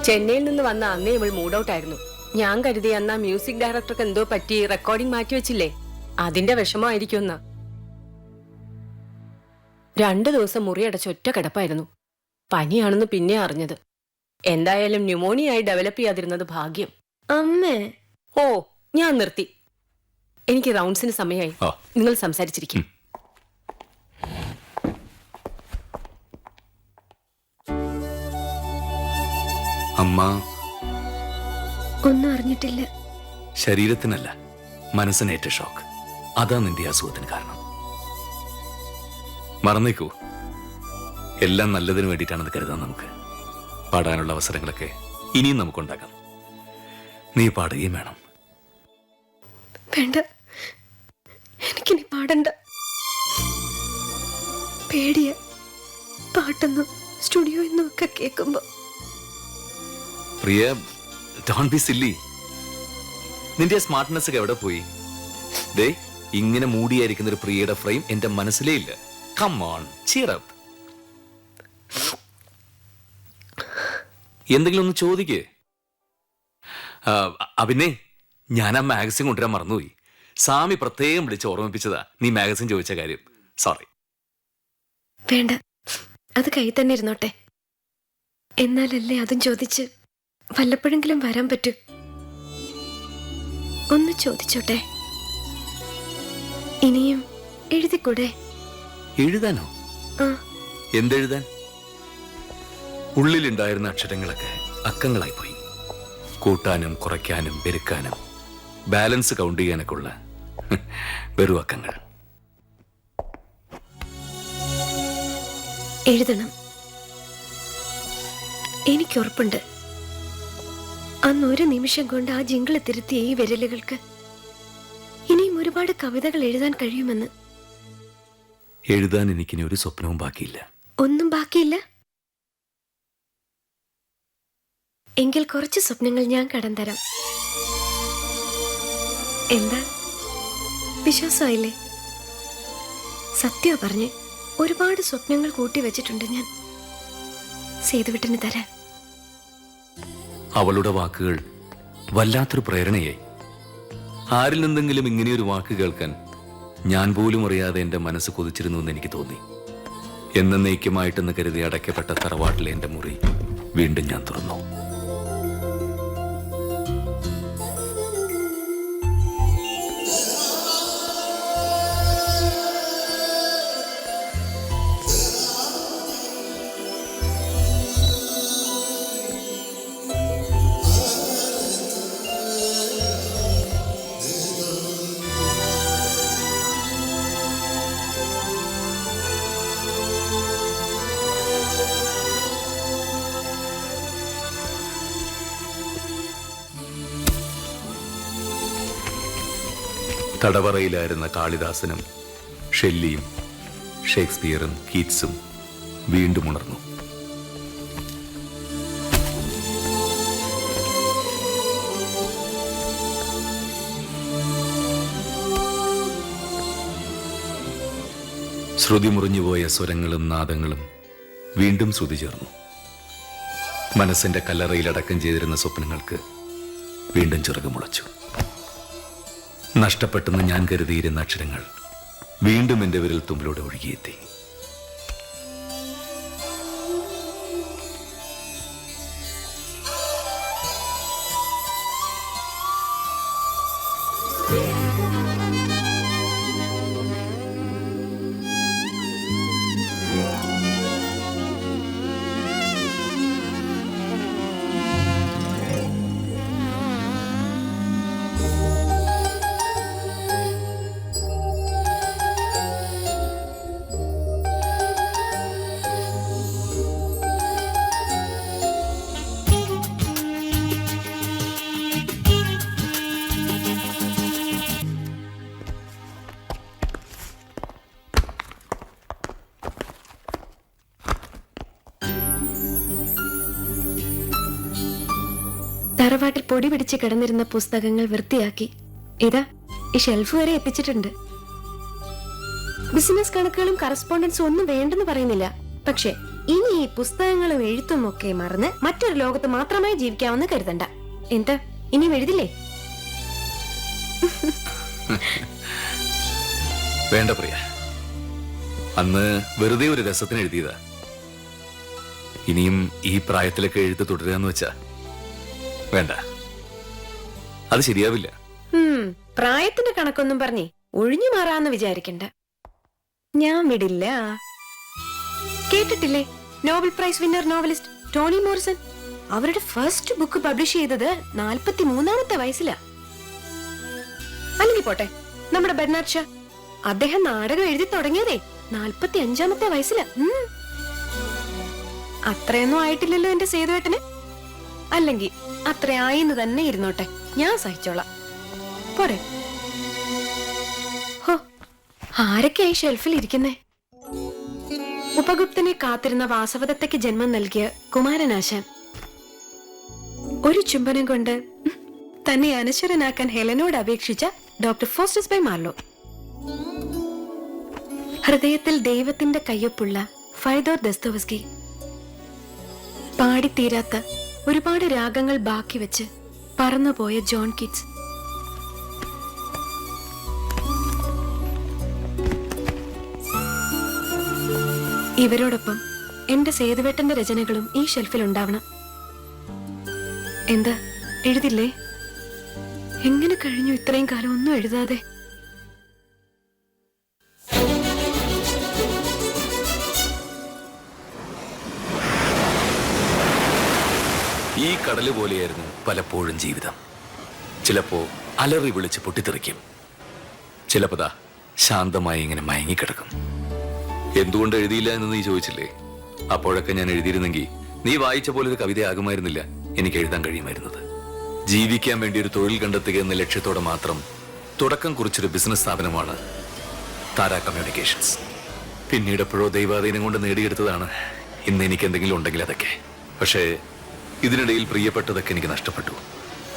ചെന്നൈയിൽ നിന്ന് വന്ന അന്നേ ഇവൾ മൂഡ് ഔട്ട് ആയിരുന്നു. ഞാൻ കരുതി അന്ന് ആ മ്യൂസിക് ഡയറക്ടർക്ക് എന്തോ പറ്റി റെക്കോർഡിംഗ് മാറ്റിവെച്ചില്ലേ, അതിന്റെ വിഷമമായിരിക്കും എന്ന്. 2 ദിവസം മുറി അടച്ച് ഒറ്റ കിടപ്പായിരുന്നു. പനിയാണെന്ന് പിന്നെ അറിഞ്ഞത്. എന്തായാലും ന്യൂമോണിയായി ഡെവലപ്പ് ചെയ്യാതിരുന്നത് ഭാഗ്യം. അമ്മേ, ഓ ഞാൻ നിർത്തി. എനിക്ക് റൗണ്ട്സിന് സമയമായി. നിങ്ങൾ സംസാരിച്ചിരിക്കും. അമ്മ ഒന്നും അറിഞ്ഞിട്ടില്ല. ശരീരത്തിനല്ല, മനസ്സിനേറ്റ ഷോക്ക്. അതാ നിന്റെ അസുഖത്തിന് കാരണം. മറന്നേക്കൂ, എല്ലാം നല്ലതിന് വേണ്ടിയിട്ടാണെന്ന് കരുതാൻ നമുക്ക്. പാടാനുള്ള അവസരങ്ങളൊക്കെ ഇനിയും നമുക്കുണ്ടാക്കാം. നീ പാടുകയും വേണം. വേണ്ട, എനിക്കിനി പാടണ്ട. പേടിയ പാട്ടെന്നും സ്റ്റുഡിയോ എന്നും ഒക്കെ കേൾക്കുമ്പോ. പ്രിയ, ഡോണ്ട് ബി സില്ലി. നിന്റെ സ്മാർട്ട്നെസ് ഒക്കെ എവിടെ പോയി? ദേ, ഇങ്ങനെ മൂടിയായിരിക്കുന്ന ഒരു പ്രിയയുടെ ഫ്രെയിം എന്റെ മനസ്സിലേ ഇല്ല. Come on, cheer up. എന്തെങ്കിലും ഒന്ന് ചോദിക്കേ. അഭിനേ, ഞാൻ ആ മാഗസിൻ കൊണ്ടുവരാൻ മറന്നുപോയി. സാമി പ്രത്യേകം വിളിച്ച് ഓർമ്മിപ്പിച്ചതാ നീ മാഗസിൻ ചോദിച്ച കാര്യം. സോറി. വേണ്ട, അത് കൈ തന്നെ ഇരുന്നോട്ടെ. എന്നാലല്ലേ അതും ചോദിച്ച് വല്ലപ്പോഴെങ്കിലും വരാൻ പറ്റൂ. ഒന്ന് ചോദിച്ചോട്ടെ, ഇനിയും എഴുതിക്കൂടെ? എഴുതാനോ? എന്തെഴുതാൻ? ഉള്ളിലുണ്ടായിരുന്ന അക്ഷരങ്ങളൊക്കെ അക്കങ്ങളായി പോയി. കൂട്ടാനും കുറയ്ക്കാനും പെരുക്കാനും ബാലൻസ് കൗണ്ട് ചെയ്യാനൊക്കെ ഉള്ള വെറും അക്കങ്ങൾ. എഴുതണം. എനിക്കുറപ്പുണ്ട്, അന്ന് ഒരു നിമിഷം കൊണ്ട് ആ ജിങ്കിള് തിരുത്തിയ ഈ വിരലുകൾക്ക് ഇനിയും ഒരുപാട് കവിതകൾ എഴുതാൻ കഴിയുമെന്ന്. എഴുതാൻ എനിക്കിനി ഒരു സ്വപ്നവും ബാക്കിയില്ല. ഒന്നും ബാക്കിയില്ല? എങ്കിൽ കുറച്ച് സ്വപ്നങ്ങൾ ഞാൻ കടം തരാം. എന്താ, വിശ്വാസമായില്ലേ? സത്യം പറഞ്ഞ് ഒരുപാട് സ്വപ്നങ്ങൾ കൂട്ടി വെച്ചിട്ടുണ്ട് ഞാൻ സേതുവിട്ടിന് തരാൻ. അവളുടെ വാക്കുകൾ വല്ലാത്തൊരു പ്രേരണയായി. ആരിൽ നിന്നെങ്കിലും ഇങ്ങനെയൊരു വാക്ക് കേൾക്കാൻ ഞാൻ പോലും അറിയാതെ എന്റെ മനസ്സ് കൊതിച്ചിരുന്നു എന്ന് എനിക്ക് തോന്നി. എന്നേക്കുമായിട്ടെന്ന് കരുതി അടയ്ക്കപ്പെട്ട തറവാട്ടിലെ എന്റെ മുറി വീണ്ടും ഞാൻ തുറന്നു. തടവറയിലായിരുന്ന കാളിദാസനും ഷെല്ലിയും ഷേക്സ്പിയറും കീറ്റ്സും വീണ്ടും ഉണർന്നു. ശ്രുതി മുറിഞ്ഞുപോയ സ്വരങ്ങളും നാദങ്ങളും വീണ്ടും ശ്രുതി ചേർന്നു. മനസ്സിന്റെ കല്ലറയിൽ അടക്കം ചെയ്തിരുന്ന സ്വപ്നങ്ങൾക്ക് വീണ്ടും ചിറകുമുളച്ചു. നഷ്ടപ്പെട്ടെന്ന് ഞാൻ കരുതിയിരുന്ന അക്ഷരങ്ങൾ വീണ്ടും എന്റെ വിരൽ തുമ്പിലൂടെ ഒഴുകിയെത്തി. തറവാട്ടിൽ പൊടി പിടിച്ച് കിടന്നിരുന്ന പുസ്തകങ്ങൾ വൃത്തിയാക്കി ഇതാ ഈ ഷെൽഫ് വരെ എത്തിച്ചിട്ടുണ്ട്. ബിസിനസ് കണക്കുകളും കറസ്പോണ്ടൻസും ഒന്നും വേണ്ടെന്ന് പറയുന്നില്ല, പക്ഷെ ഇനി ഈ പുസ്തകങ്ങളും എഴുത്തും ഒക്കെ മറന്ന് മറ്റൊരു ലോകത്ത് മാത്രമായി ജീവിക്കാമെന്ന് കരുതണ്ട. എന്താ ഇനിയും എഴുതില്ലേ? വേണ്ട പ്രിയ, അന്ന് വെറുതെ ഒരു രസത്തിന് എഴുതിയതാ. ഇനിയും ഈ പ്രായത്തിലൊക്കെ എഴുത്ത് തുടരാന്ന് വെച്ചാ വേണ്ട, അത് ശരിയാവില്ല. പ്രായത്തിന്റെ കണക്കൊന്നും പറഞ്ഞേ ഒഴിഞ്ഞു മാറാന്ന് വിചാരിക്കണ്ട. ഞാൻ വിടില്ല. കേട്ടിട്ടില്ലേ Nobel prize winner novelist Tony Morrison? അവരുടെ ഫസ്റ്റ് ബുക്ക് പബ്ലിഷ് ചെയ്തത് 43-ാമത്തെ വയസ്സിലാ. അല്ലെങ്കിൽ പോട്ടെ, നമ്മുടെ ബെർണാഡ് ഷാ, അദ്ദേഹം നാടകം എഴുതി തുടങ്ങിയതേ 45-ാമത്തെ വയസ്സിലാ. അത്രയൊന്നും ആയിട്ടില്ലല്ലോ എന്റെ സേതുവേട്ടന്. അല്ലെങ്കിൽ അത്ര ആയിന്ന് തന്നെ ഇരുന്നോട്ടെ, ഞാൻ സഹിച്ചോളാം. പോരെ. ഹോ, ആരൊക്കെയായി ഷെൽഫിൽ ഇരിക്കുന്നേ? ഉപഗുപ്തനെ കാത്തിരുന്ന വാസവദത്തയ്ക്ക് ജന്മം നൽകിയ കുമാരനാശാൻ. ഒരു ചുംബനം കൊണ്ട് തന്നെ അനശ്വരനാക്കാൻ ഹെലനോട് അപേക്ഷിച്ച ഡോക്ടർ ഫോസ്റ്റസ് ബൈ മാർലോ. ഹൃദയത്തിൽ ദൈവത്തിന്റെ കയ്യൊപ്പുള്ള ഫൈദോർ ദസ്തോവസ്കി. പാടിത്തീരാത്ത ഒരുപാട് രാഗങ്ങൾ ബാക്കി വെച്ച് പറന്നുപോയ ജോൺ കിറ്റ്സ്. ഇവരോടൊപ്പം എന്റെ സേതുവേട്ടന്റെ രചനകളും ഈ ഷെൽഫിൽ ഉണ്ടാവണം. എന്താ എഴുതില്ലേ? എങ്ങനെ കഴിഞ്ഞു ഇത്രയും കാലം ഒന്നും എഴുതാതെ? ഈ കടല് പോലെയായിരുന്നു പലപ്പോഴും ജീവിതം. ചിലപ്പോ അലറി വിളിച്ച് പൊട്ടിത്തെറിക്കും, ചിലപ്പോ ശാന്തമായി ഇങ്ങനെ മയങ്ങിക്കിടക്കും. എന്തുകൊണ്ട് എഴുതിയില്ല എന്ന് നീ ചോദിച്ചില്ലേ? അപ്പോഴൊക്കെ ഞാൻ എഴുതിയിരുന്നെങ്കിൽ നീ വായിച്ച പോലെ ഒരു കവിതയാകുമായിരുന്നില്ല എനിക്ക് എഴുതാൻ കഴിയുമായിരുന്നത്. ജീവിക്കാൻ വേണ്ടി ഒരു തൊഴിൽ കണ്ടെത്തുക എന്ന ലക്ഷ്യത്തോടെ മാത്രം തുടക്കം കുറിച്ചൊരു ബിസിനസ് സ്ഥാപനമാണ് താര കമ്മ്യൂണിക്കേഷൻസ്. പിന്നീട് എപ്പോഴോ ദൈവാധീനം കൊണ്ട് നേടിയെടുത്തതാണ് ഇന്ന് എനിക്ക് എന്തെങ്കിലും ഉണ്ടെങ്കിൽ അതൊക്കെ. പക്ഷേ ഇതിനിടയിൽ പ്രിയപ്പെട്ടതൊക്കെ എനിക്ക് നഷ്ടപ്പെട്ടു,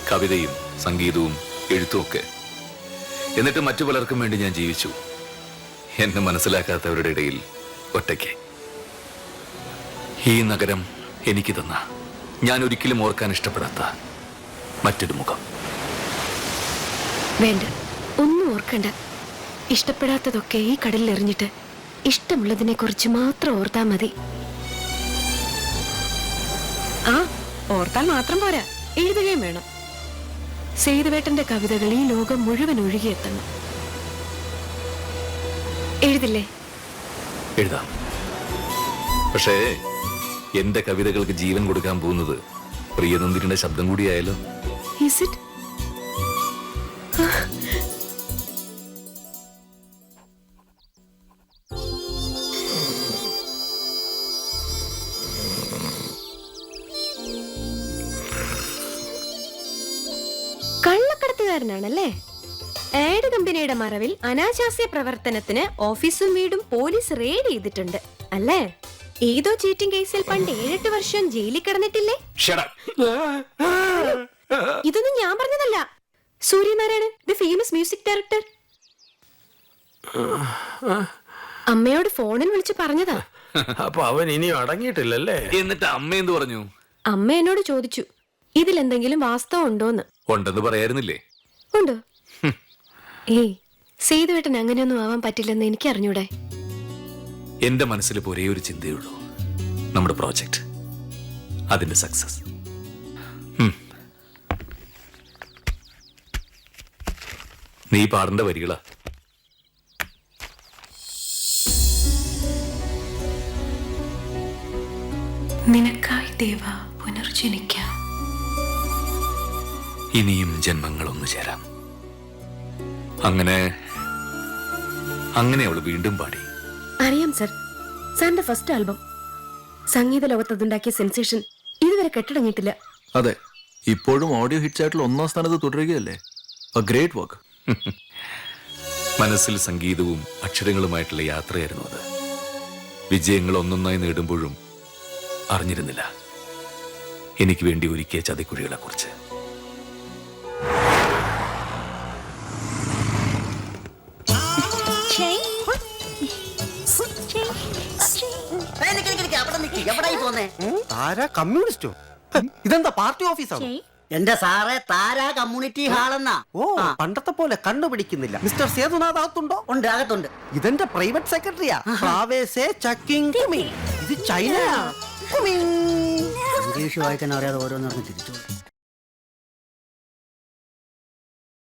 കവിതയും സംഗീതവും എഴുത്തും ഒക്കെ. എന്നിട്ട് മറ്റു പലർക്കും വേണ്ടി ഞാൻ ജീവിച്ചു, എന്നെ മനസ്സിലാക്കാത്തവരുടെ ഇടയിൽ ഒറ്റയ്ക്ക്. ഈ നഗരം എനിക്ക് തന്ന, ഞാൻ ഒരിക്കലും ഓർക്കാൻ ഇഷ്ടപ്പെടാത്ത മറ്റൊരു മുഖം. വേണ്ട, ഒന്നും ഓർക്കണ്ട. ഇഷ്ടപ്പെടാത്തതൊക്കെ ഈ കടലിൽ എറിഞ്ഞിട്ട് ഇഷ്ടമുള്ളതിനെ കുറിച്ച് മാത്രം ഓർത്താ മതി. ആ, ഓർത്താൽ മാത്രം പോരാ, എഴുതുകയും വേണം. സേതുവേട്ടന്റെ കവിതകൾ ഈ ലോകം മുഴുവൻ ഒഴുകിയെത്തണം. എഴുതില്ലേ? എഴുതാം. പക്ഷേ എന്റെ കവിതകൾക്ക് ജീവൻ കൊടുക്കാൻ പോകുന്നത് പ്രിയനന്ദിനിയുടെ ശബ്ദം കൂടിയായാലോ? Is it? കള്ളക്കടത്തുകാരനാണല്ലേ? ആഡ് കമ്പനിയുടെ മറവിൽ അനാശാസ്യ പ്രവർത്തനത്തിന് ഓഫീസും വീടും പോലീസ് റെയ്ഡ് ചെയ്തിട്ടുണ്ട് അല്ലേ? ഏതോ ചീറ്റിംഗ് കേസിൽ പണ്ട് 7-8 വർഷം ജയിലിൽ കിടന്നിട്ടില്ലേ? ഇതൊന്നും ഞാൻ പറഞ്ഞതല്ല, Suryanarayanan, the famous music director. അമ്മയോട് ഫോണിൽ വിളിച്ച് പറഞ്ഞതാ. അപ്പൊ അവൻ ഇനിയും അടങ്ങിയിട്ടില്ലല്ലേ? എന്നിട്ട് അമ്മ എന്ത് പറഞ്ഞു? അമ്മ എന്നോട് ചോദിച്ചു ഇതിലെന്തെങ്കിലും വാസ്തവം ഉണ്ടോന്ന്. ഉണ്ടെന്ന് പറയായിരുന്നില്ലേ? ഉണ്ടോ? ഏയ്, സേതുവേട്ടൻ അങ്ങനെയൊന്നും ആവാൻ പറ്റില്ലെന്ന് എനിക്ക് അറിഞ്ഞൂടെ? എന്റെ മനസ്സിൽ ഒരേ ഒരു ചിന്തയുള്ളൂ, നമ്മുടെ പ്രോജക്റ്റ്, അതിന്റെ സക്സസ്. നീ പാടേണ്ട വരികളാ. നിനക്കായി ദേവ പുനർജനിക്കാം, ഇനിയും ജന്മങ്ങൾ ഒന്നു ചേരാം. അങ്ങനെ അവള് വീണ്ടും പാടി. അറിയാം സർ, സാറിന്റെ ഫസ്റ്റ് ആൽബം സംഗീത ലോകത്ത് അതുണ്ടാക്കിയ സെൻസേഷൻ ഇതുവരെ കെട്ടടങ്ങിയിട്ടില്ല. അതെ, ഇപ്പോഴും ഓഡിയോ ഹിറ്റ്സ് ആയിട്ടുള്ള 1ാം സ്ഥാനത്ത് തുടരുകയല്ലേ? A great work. മനസ്സിൽ സംഗീതവും അക്ഷരങ്ങളുമായിട്ടുള്ള യാത്രയായിരുന്നു അത്. വിജയങ്ങൾ ഒന്നൊന്നായി നേടുമ്പോഴും അറിഞ്ഞിരുന്നില്ല എനിക്ക് വേണ്ടി ഒരുക്കിയ ചതിക്കുഴികളെ കുറിച്ച്. കമ്മ്യൂണിറ്റി എവിടായി പോന്നേ? താരാ കമ്മ്യൂണിസ്റ്റോ? ഇതെന്താ പാർട്ടി ഓഫീസാണോ? എന്റെ സാറേ, താരാ കമ്മ്യൂണിറ്റി ഹാളെന്നാ. ഓ, പണ്ടത്തെ പോലെ കണ്ടുപിടിക്കുന്നില്ല. മിസ്റ്റർ സേതുനാഥ് അകത്തുണ്ടോ? ഉണ്ട്, അകത്തുണ്ട്. ഇതെന്റെ പ്രൈവറ്റ് സെക്രട്ടറിയാ. പ്രാവേശേ ചക്കിങ് കുമിങ്. ഇത് ചൈനയാ. കുമിങ്. ഇംഗ്ലീഷ് വായിക്കാൻ അറിയാതെ ഓരോന്നറിഞ്ഞ് തിരിച്ചു.